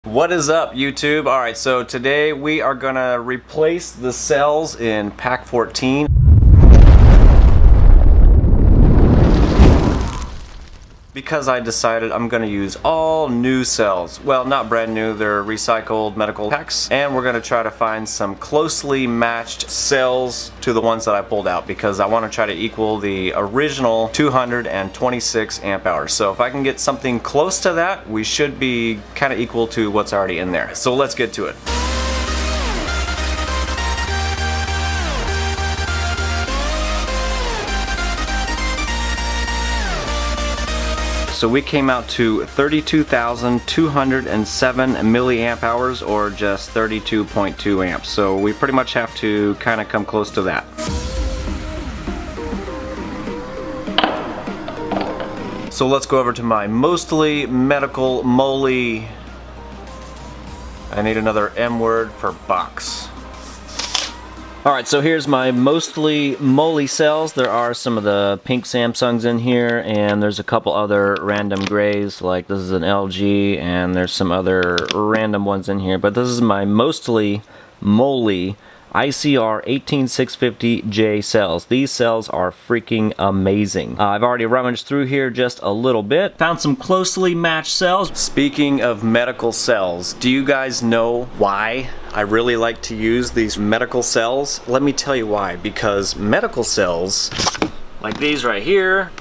What is up, YouTube? Alright, so today we are gonna replace the cells in pack 14. Because I decided I'm going to use all new cells. Well, not brand new, they're recycled medical packs. And we're going to try to find some closely matched cells to the ones that I pulled out, because I want to try to equal the original 226 amp hours. So if I can get something close to that, we should be kind of equal to what's already in there. So let's get to it. So we came out to 32,207 milliamp hours, or just 32.2 amps. So we pretty much have to kind of come close to that. So let's go over to my mostly medical moly. I need another M word for box. Alright, so here's my mostly moly cells. There are some of the pink Samsungs in here, and there's a couple other random grays, like this is an LG, and there's some other random ones in here. But this is my mostly moly ICR 18650J cells. These cells are freaking amazing. I've already rummaged through here just a little bit. Found some closely matched cells. Speaking of medical cells, do you guys know why I really like to use these medical cells? Let me tell you why. Because medical cells, like these right here,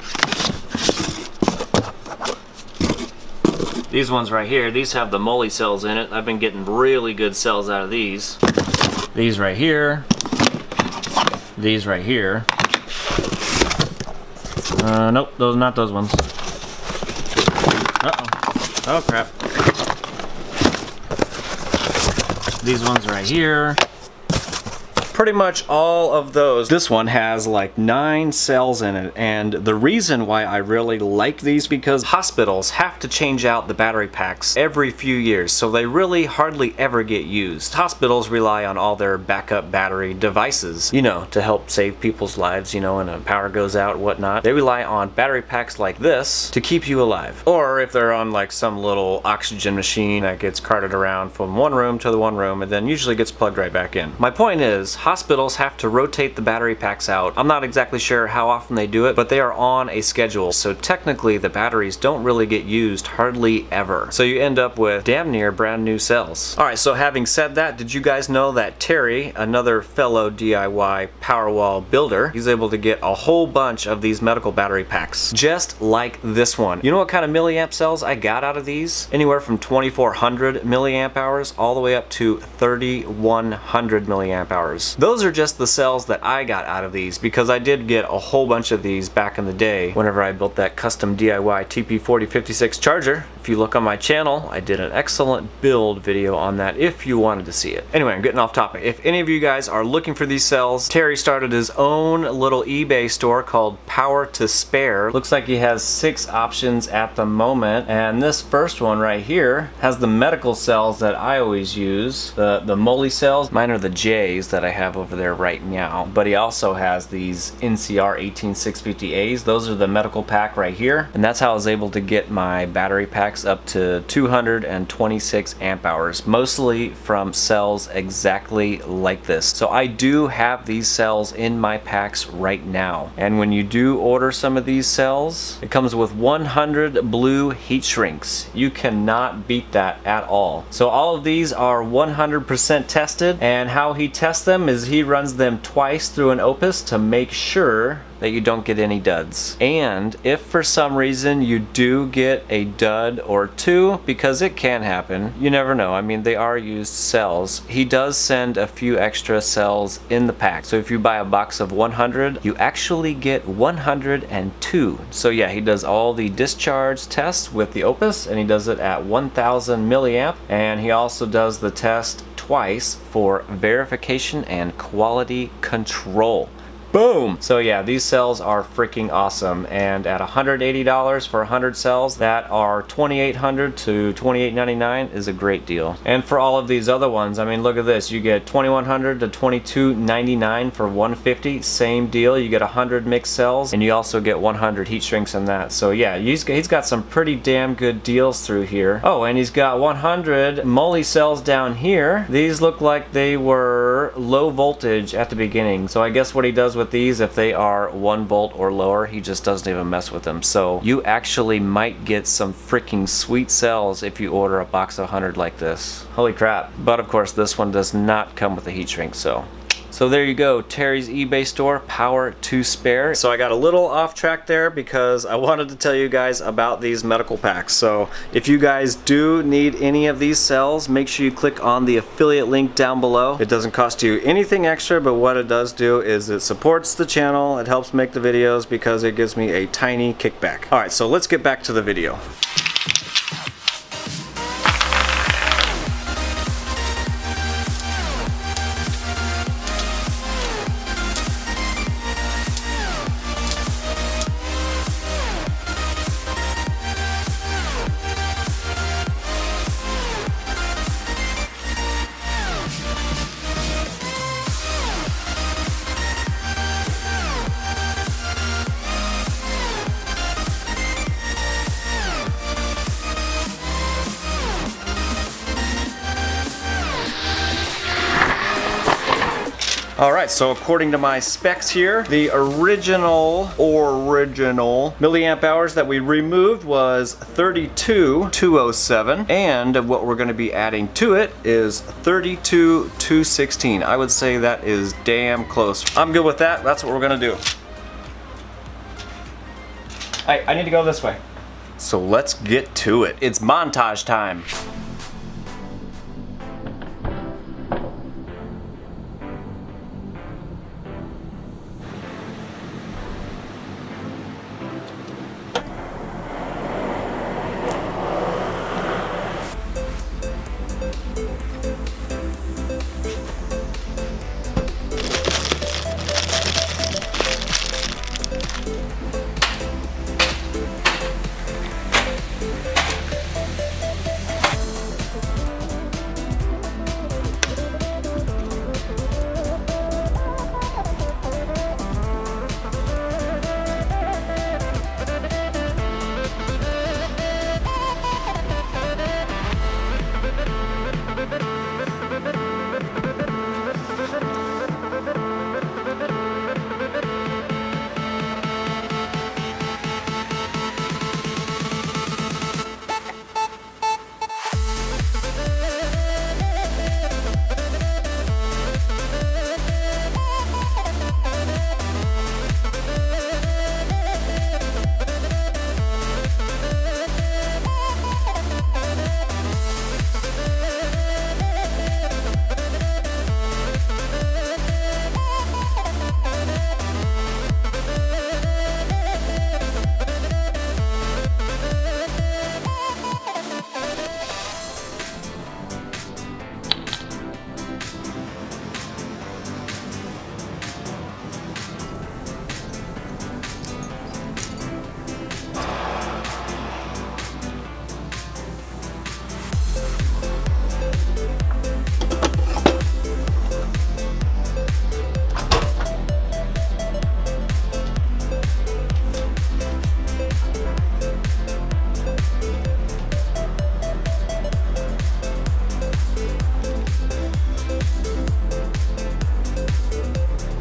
these ones right here, these have the moly cells in it. I've been getting really good cells out of these. These right here, these right here. Nope, those not those ones. Uh-oh. Oh crap. These ones right here. Pretty much all of those. This one has like 9 cells in it, and the reason why I really like these, because hospitals have to change out the battery packs every few years, so they really hardly ever get used. Hospitals rely on all their backup battery devices, you know, to help save people's lives, you know, when a power goes out and whatnot. They rely on battery packs like this to keep you alive. Or if they're on like some little oxygen machine that gets carted around from one room to the one room and then usually gets plugged right back in. My point is, hospitals have to rotate the battery packs out. I'm not exactly sure how often they do it, but they are on a schedule, so technically the batteries don't really get used hardly ever. So you end up with damn near brand new cells. Alright, so having said that, did you guys know that Terry, another fellow DIY Powerwall builder, he's able to get a whole bunch of these medical battery packs, just like this one. You know what kind of milliamp cells I got out of these? Anywhere from 2400 milliamp hours all the way up to 3100 milliamp hours. Those are just the cells that I got out of these, because I did get a whole bunch of these back in the day whenever I built that custom DIY TP4056 charger. If you look on my channel, I did an excellent build video on that if you wanted to see it. Anyway, I'm getting off topic. If any of you guys are looking for these cells, Terry started his own little eBay store called Power to Spare. Looks like he has 6 options at the moment, and this first one right here has the medical cells that I always use, the moly cells. Mine are the J's that I have over there right now, but he also has these NCR 18650A's. Those are the medical pack right here, and that's how I was able to get my battery packs up to 226 amp hours, mostly from cells exactly like this. So I do have these cells in my packs right now, and when you do order some of these cells, it comes with 100 blue heat shrinks. You cannot beat that at all. So all of these are 100% tested, and how he tests them is he runs them twice through an Opus to make sure that you don't get any duds. And if for some reason you do get a dud or two, because it can happen, you never know, I mean, they are used cells, he does send a few extra cells in the pack. So if you buy a box of 100, you actually get 102. So yeah, he does all the discharge tests with the Opus, and he does it at 1000 milliamp, and he also does the test twice for verification and quality control. Boom! So yeah, these cells are freaking awesome, and at $180 for 100 cells that are $2,800 to $2,899 is a great deal. And for all of these other ones, I mean, look at this. You get $2,100 to $2,299 for 150. Same deal. You get 100 mixed cells, and you also get 100 heat shrinks in that. So yeah, he's got some pretty damn good deals through here. Oh, and he's got 100 moly cells down here. These look like they were low voltage at the beginning. So I guess what he does with these, if they are 1 volt or lower, he just doesn't even mess with them. So you actually might get some freaking sweet cells if you order a box of 100 like this. Holy crap. But of course this one does not come with a heat shrink, so there you go, Terry's eBay store, power to spare. So I got a little off track there because I wanted to tell you guys about these medical packs. So if you guys do need any of these cells, make sure you click on the affiliate link down below. It doesn't cost you anything extra, but what it does do is it supports the channel. It helps make the videos because it gives me a tiny kickback. All right, so let's get back to the video. Alright, so according to my specs here, the original milliamp hours that we removed was 32,207, and what we're going to be adding to it is 32,216. I would say that is damn close. I'm good with that. That's what we're going to do. I need to go this way. So let's get to it. It's montage time.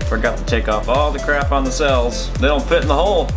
Forgot to take off all the crap on the cells. They don't fit in the hole.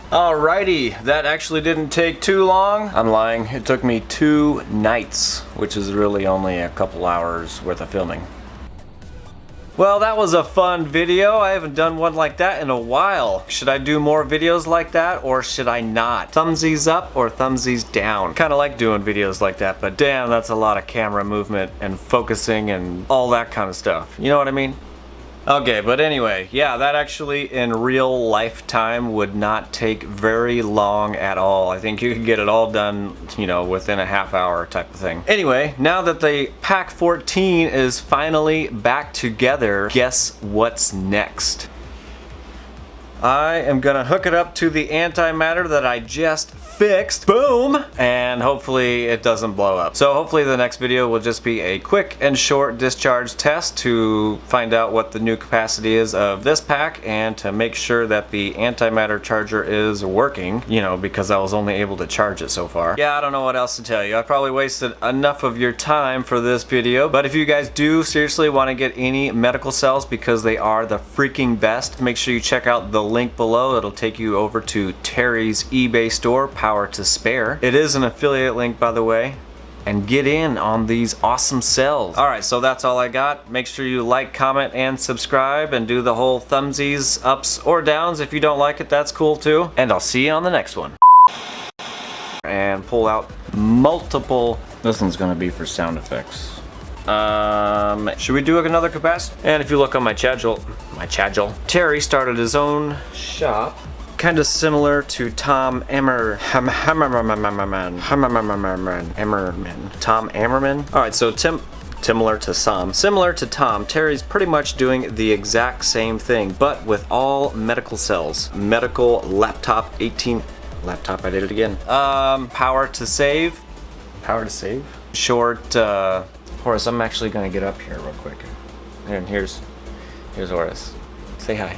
Alrighty, that actually didn't take too long. I'm lying, it took me 2 nights, which is really only a couple hours worth of filming. Well, that was a fun video. I haven't done one like that in a while. Should I do more videos like that or should I not? Thumbsies up or thumbsies down? Kinda like doing videos like that, but damn, that's a lot of camera movement and focusing and all that kind of stuff. You know what I mean? Okay, but anyway, yeah, that actually in real lifetime would not take very long at all. I think you could get it all done, you know, within a half hour type of thing. Anyway, now that the Pack 14 is finally back together, guess what's next? I am gonna hook it up to the antimatter that I just fixed. Boom! And hopefully it doesn't blow up. So hopefully the next video will just be a quick and short discharge test to find out what the new capacity is of this pack and to make sure that the antimatter charger is working, you know, because I was only able to charge it so far. Yeah, I don't know what else to tell you. I probably wasted enough of your time for this video, but if you guys do seriously want to get any medical cells because they are the freaking best, make sure you check out the link below. It'll take you over to Terry's eBay store, Power to Spare. It is an affiliate link, by the way, and get in on these awesome cells. Alright, so that's all I got. Make sure you like, comment, and subscribe, and do the whole thumbsies ups or downs. If you don't like it, that's cool too. And I'll see you on the next one. And pull out multiple. This one's gonna be for sound effects. Should we do another capacitor? And if you look on my channel, Terry started his own shop, kind of similar to Tom Ammerman. Tom Ammerman. All right, so similar to Tom, Terry's pretty much doing the exact same thing, but with all medical cells. Medical laptop 18. Laptop, I did it again. Power to save. Power to save. Short. Horace, I'm actually gonna get up here real quick. And here's Horace. Say hi.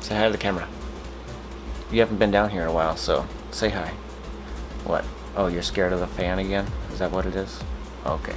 Say hi to the camera. You haven't been down here in a while, so say hi. What? Oh, you're scared of the fan again? Is that what it is? Okay.